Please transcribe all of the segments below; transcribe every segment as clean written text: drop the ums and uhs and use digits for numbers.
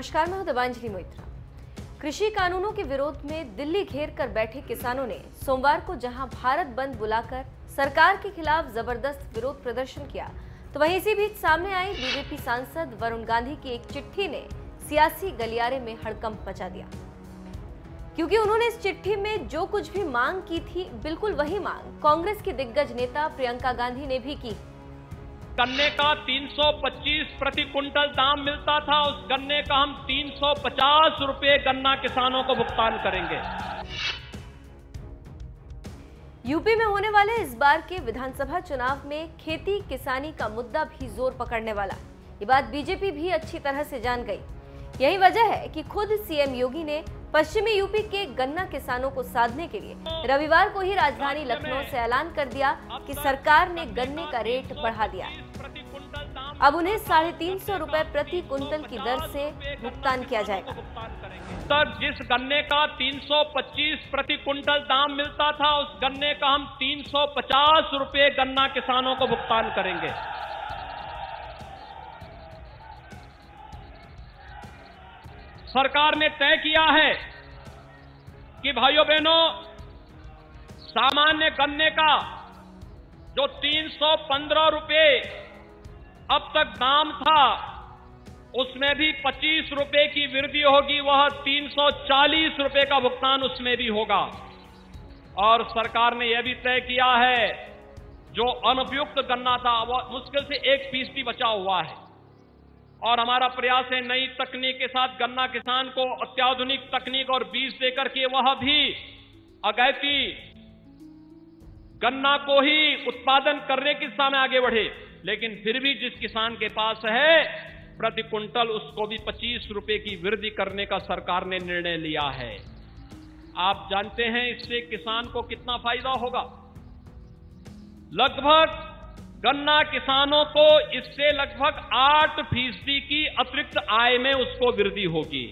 नमस्कार, मैं हूं देवांजलि मोइत्रा। कृषि कानूनों के विरोध में दिल्ली घेर कर बैठे किसानों ने सोमवार को जहां भारत बंद बुलाकर सरकार के खिलाफ जबरदस्त विरोध प्रदर्शन किया, तो वहीं इसी बीच सामने आई बीजेपी सांसद वरुण गांधी की एक चिट्ठी ने सियासी गलियारे में हड़कंप मचा दिया, क्योंकि उन्होंने इस चिट्ठी में जो कुछ भी मांग की थी, बिल्कुल वही मांग कांग्रेस की दिग्गज नेता प्रियंका गांधी ने भी की। गन्ने का 325 प्रति कुंटल दाम मिलता था, उस गन्ने का हम 350 रुपए गन्ना किसानों को भुगतान करेंगे। यूपी में होने वाले इस बार के विधानसभा चुनाव में खेती किसानी का मुद्दा भी जोर पकड़ने वाला। ये बात बीजेपी भी अच्छी तरह से जान गई। यही वजह है कि खुद सीएम योगी ने पश्चिमी यूपी के गन्ना किसानों को साधने के लिए रविवार को ही राजधानी लखनऊ से ऐलान कर दिया कि सरकार ने गन्ने का रेट बढ़ा दिया। अब उन्हें 350 रुपए प्रति कुंटल की दर से भुगतान किया जाएगा। तब जिस गन्ने का 325 प्रति कुंटल दाम मिलता था, उस गन्ने का हम 350 रुपए गन्ना किसानों को भुगतान करेंगे। सरकार ने तय किया है कि भाइयों बहनों, सामान्य गन्ने का जो 315 रुपए अब तक दाम था, उसमें भी 25 रुपए की वृद्धि होगी, वह 340 रुपए का भुगतान उसमें भी होगा। और सरकार ने यह भी तय किया है, जो अनुपयुक्त गन्ना था वह मुश्किल से 1% बचा हुआ है। और हमारा प्रयास है नई तकनीक के साथ गन्ना किसान को अत्याधुनिक तकनीक और बीज देकर के वह भी अगैती गन्ना को ही उत्पादन करने की दिशा में आगे बढ़े। लेकिन फिर भी जिस किसान के पास है प्रति कुंटल, उसको भी 25 रुपए की वृद्धि करने का सरकार ने निर्णय लिया है। आप जानते हैं इससे किसान को कितना फायदा होगा। लगभग गन्ना किसानों को इससे लगभग 8% की अतिरिक्त आय में उसको वृद्धि होगी।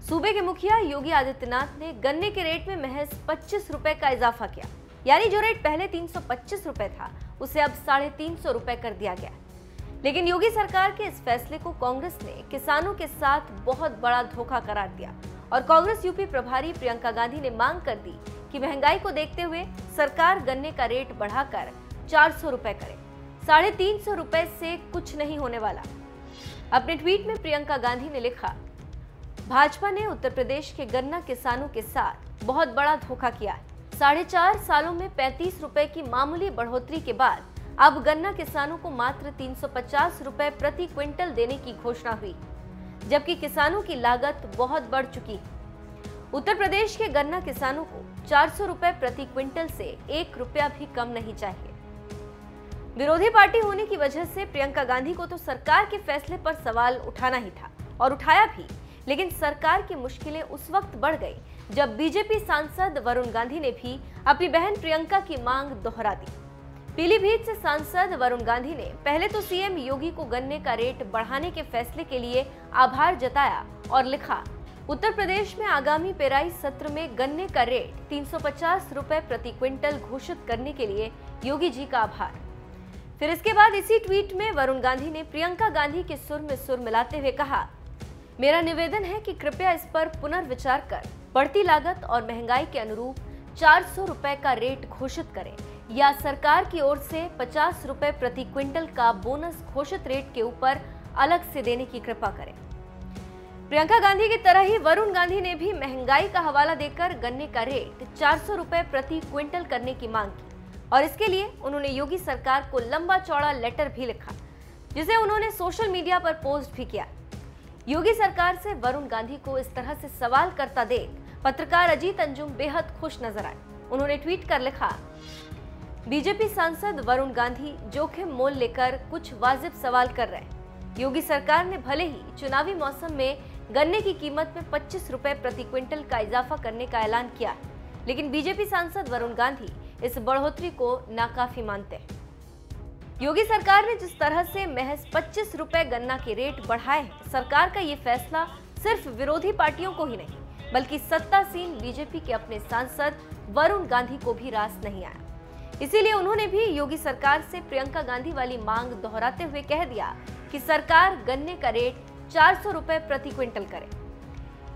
सूबे के मुखिया योगी आदित्यनाथ ने गन्ने के रेट में महज 25 रुपए का इजाफा किया, यानी जो रेट पहले 325 रुपए था, उसे अब 350 रुपए कर दिया गया। लेकिन योगी सरकार के इस फैसले को कांग्रेस ने किसानों के साथ बहुत बड़ा धोखा करार दिया और कांग्रेस यूपी प्रभारी प्रियंका गांधी ने मांग कर दी कि महंगाई को देखते हुए सरकार गन्ने का रेट बढ़ाकर 400 रुपए करे। 350 रुपए से कुछ नहीं होने वाला। अपने ट्वीट में प्रियंका गांधी ने लिखा, भाजपा ने उत्तर प्रदेश के गन्ना किसानों के साथ बहुत बड़ा धोखा किया है। 4.5 सालों में 35 रुपए की मामूली बढ़ोतरी के बाद अब गन्ना किसानों को मात्र 350 रुपए प्रति क्विंटल देने की घोषणा हुई, जबकि किसानों की लागत बहुत बढ़ चुकी है। उत्तर प्रदेश के गन्ना किसानों को 400 रुपए प्रति क्विंटल से 1 रुपया भी कम नहीं चाहिए। विरोधी पार्टी होने की वजह से प्रियंका गांधी को तो सरकार के फैसले पर सवाल उठाना ही था और उठाया भी, लेकिन सरकार की मुश्किलें उस वक्त बढ़ गई जब बीजेपी सांसद वरुण गांधी ने भी अपनी बहन प्रियंका की मांग दोहरा दी। पीलीभीत से सांसद वरुण गांधी ने पहले तो सीएम योगी को गन्ने का रेट बढ़ाने के फैसले के लिए आभार जताया और लिखा, उत्तर प्रदेश में आगामी पेराई सत्र में गन्ने का रेट 350 रुपए प्रति क्विंटल घोषित करने के लिए योगी जी का आभार। फिर इसके बाद इसी ट्वीट में वरुण गांधी ने प्रियंका गांधी के सुर में सुर मिलाते हुए कहा, मेरा निवेदन है कि कृपया इस पर पुनर्विचार कर बढ़ती लागत और महंगाई के अनुरूप 400 रुपए का रेट घोषित करें या सरकार की ओर से 50 रुपए प्रति क्विंटल का बोनस घोषित रेट के ऊपर अलग से देने की कृपा करें। प्रियंका गांधी की तरह ही वरुण गांधी ने भी महंगाई का हवाला देकर गन्ने का रेट 400 रुपए प्रति क्विंटल करने की मांग की और इसके लिए उन्होंने योगी सरकार को लंबा चौड़ा लेटर भी लिखा, जिसे उन्होंने सोशल मीडिया पर पोस्ट भी किया। योगी सरकार से वरुण गांधी को इस तरह से सवाल करता देख पत्रकार अजीत अंजुम बेहद खुश नजर आए। उन्होंने ट्वीट कर लिखा, बीजेपी सांसद वरुण गांधी जोखिम मोल लेकर कुछ वाजिब सवाल कर रहे हैं। योगी सरकार ने भले ही चुनावी मौसम में गन्ने की कीमत में 25 रुपए प्रति क्विंटल का इजाफा करने का ऐलान किया, लेकिन बीजेपी सांसद वरुण गांधी इस बढ़ोतरी को नाकाफी मानते हैं। योगी सरकार ने जिस तरह से महज 25 रुपए गन्ना के रेट बढ़ाए हैं, सरकार का ये फैसला सिर्फ विरोधी पार्टियों को ही नहीं, बल्कि सत्तासीन बीजेपी के अपने सांसद वरुण गांधी को भी रास नहीं आया। इसीलिए उन्होंने भी योगी सरकार से प्रियंका गांधी वाली मांग दोहराते हुए कह दिया कि सरकार गन्ने का रेट 400 रुपए प्रति क्विंटल करे।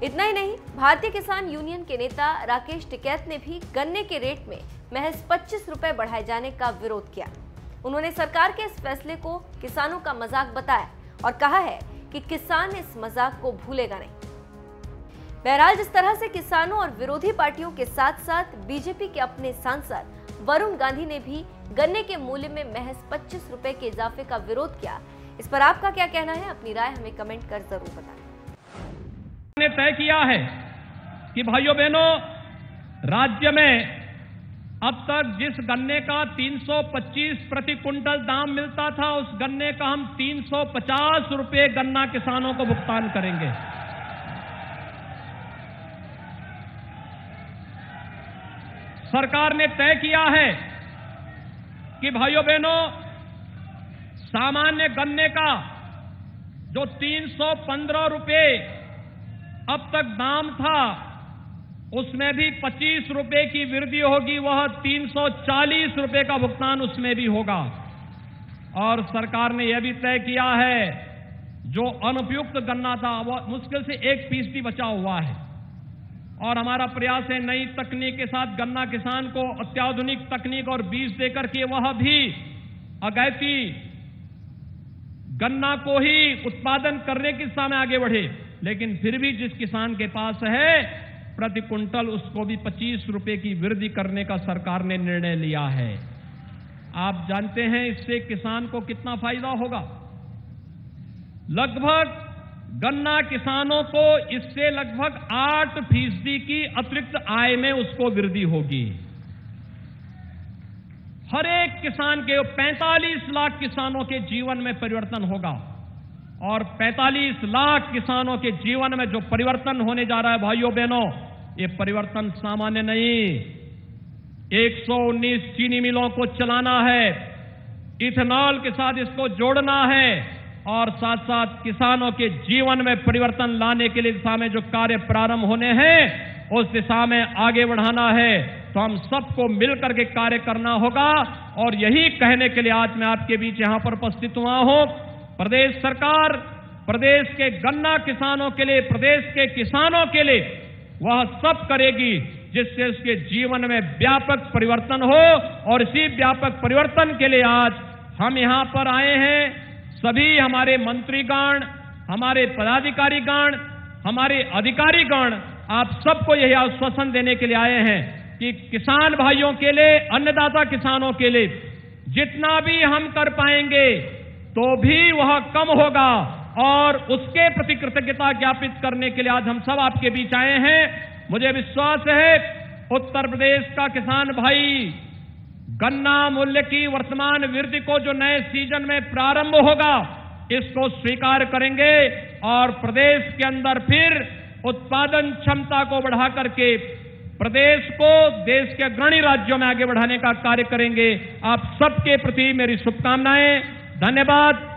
इतना ही नहीं, भारतीय किसान यूनियन के नेता राकेश टिकैत ने भी गन्ने के रेट में महज 25 रुपए बढ़ाए जाने का विरोध किया। उन्होंने सरकार के इस फैसले को किसानों का मजाक बताया और कहा है कि किसान इस मजाक को भूलेगा नहीं। बहरहाल, जिस तरह से किसानों और विरोधी पार्टियों के साथ साथ बीजेपी के अपने सांसद वरुण गांधी ने भी गन्ने के मूल्य में महज 25 रुपए के इजाफे का विरोध किया, इस पर आपका क्या कहना है? अपनी राय हमें कमेंट कर जरूर बताएं। ने तय किया है कि भाइयों बहनों, राज्य में अब तक जिस गन्ने का 325 प्रति क्विंटल दाम मिलता था, उस गन्ने का हम 350 रुपए गन्ना किसानों को भुगतान करेंगे। सरकार ने तय किया है कि भाइयों बहनों, सामान्य गन्ने का जो 315 रुपए अब तक दाम था, उसमें भी 25 रुपए की वृद्धि होगी, वह 340 रुपए का भुगतान उसमें भी होगा। और सरकार ने यह भी तय किया है, जो अनुपयुक्त गन्ना था वह मुश्किल से 1% बचा हुआ है। और हमारा प्रयास है नई तकनीक के साथ गन्ना किसान को अत्याधुनिक तकनीक और बीज देकर के वह भी अगैती गन्ना को ही उत्पादन करने की दिशा में आगे बढ़े। लेकिन फिर भी जिस किसान के पास है प्रति कुंटल, उसको भी 25 रुपए की वृद्धि करने का सरकार ने निर्णय लिया है। आप जानते हैं इससे किसान को कितना फायदा होगा। लगभग गन्ना किसानों को इससे लगभग 8% की अतिरिक्त आय में उसको वृद्धि होगी। हर एक किसान के 45 लाख किसानों के जीवन में परिवर्तन होगा। और 45 लाख किसानों के जीवन में जो परिवर्तन होने जा रहा है भाइयों बहनों, ये परिवर्तन सामान्य नहीं। 119 चीनी मिलों को चलाना है, इथेनॉल के साथ इसको जोड़ना है और साथ साथ किसानों के जीवन में परिवर्तन लाने के लिए दिशा में जो कार्य प्रारंभ होने हैं, उस दिशा में आगे बढ़ाना है। तो हम सबको मिलकर के कार्य करना होगा। और यही कहने के लिए आज मैं आपके बीच यहां पर उपस्थित हुआ हूं। प्रदेश सरकार प्रदेश के गन्ना किसानों के लिए, प्रदेश के किसानों के लिए वह सब करेगी जिससे उसके जीवन में व्यापक परिवर्तन हो। और इसी व्यापक परिवर्तन के लिए आज हम यहां पर आए हैं। सभी हमारे मंत्रीगण, हमारे पदाधिकारीगण, हमारे अधिकारीगण, आप सबको यही आश्वासन देने के लिए आए हैं कि किसान भाइयों के लिए, अन्नदाता किसानों के लिए जितना भी हम कर पाएंगे तो भी वह कम होगा। और उसके प्रति कृतज्ञता ज्ञापित करने के लिए आज हम सब आपके बीच आए हैं। मुझे विश्वास है उत्तर प्रदेश का किसान भाई गन्ना मूल्य की वर्तमान वृद्धि को जो नए सीजन में प्रारंभ होगा, इसको स्वीकार करेंगे और प्रदेश के अंदर फिर उत्पादन क्षमता को बढ़ा करके प्रदेश को देश के अग्रणी राज्यों में आगे बढ़ाने का कार्य करेंगे। आप सबके प्रति मेरी शुभकामनाएं। धन्यवाद।